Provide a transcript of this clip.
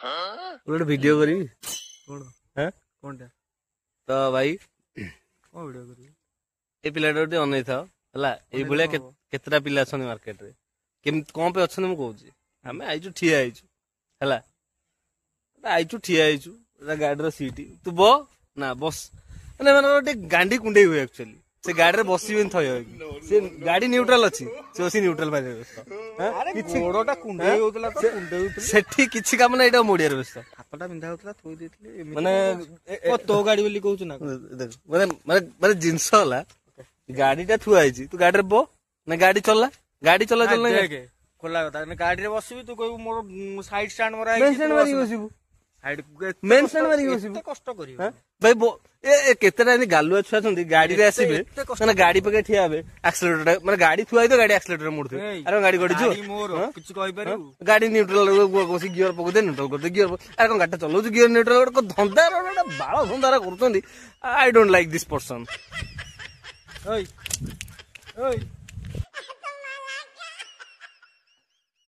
गोटे वीडियो करी कौन हैं कौनटा तो भाई कौन वीडियो करी ए पिलाटा गोटे अनै था हला ए भलिया केतरा पिला अछन मार्केट रे कौन पे अछन मु कहूची आमे आइचु ठिया आइचु हला आइचु ठिया आइचु गाड़ी सीट तू बो ना बस माने गोटे गांडी कुंडे हुए एक्चुअली से गाड़ी रे बसी थय से गाड़ी न्यूट्रल अछि से ओसी न्यूट्रल मारे अरे गोड़टा कुंडे होतला तो कुंडे होतला सेठी किछि काम ना एटा मोडियार व्यवस्था हाथटा बिंधा होतला थोई देथिले माने ओ तो गाड़ी बोली कहू ना देख माने माने माने जिंस होला गाड़ीटा थुआ आइछि तू गाड़ी रे बो ना गाड़ी चलला देख खोला कथा गाड़ी रे बसिबी तू कहू मोर साइड स्टैंड मोरा मेन स्टैंड मारी बसिबु साइड मेन स्टैंड मारी बसिबु कष्ट करियो भाई ए केतेटा गालुआ छुआ छथि गाड़ी रे आसीबे माने गाड़ी पके ठिया हेबे एक्सेलरेटर माने गाड़ी थुआई तो गाड़ी एक्सेलरेटर मोड़थे अरे गाड़ी गडी छु मोर किछ कहि परिबु गाड़ी न्यूट्रल कोसी गियर पको दे न्यूट्रल कर दे गियर अरे कोन गाड़ी चलो गियर न्यूट्रल को धंदा रे बाळ धंदा करथंदी I don't like this person ओय ओय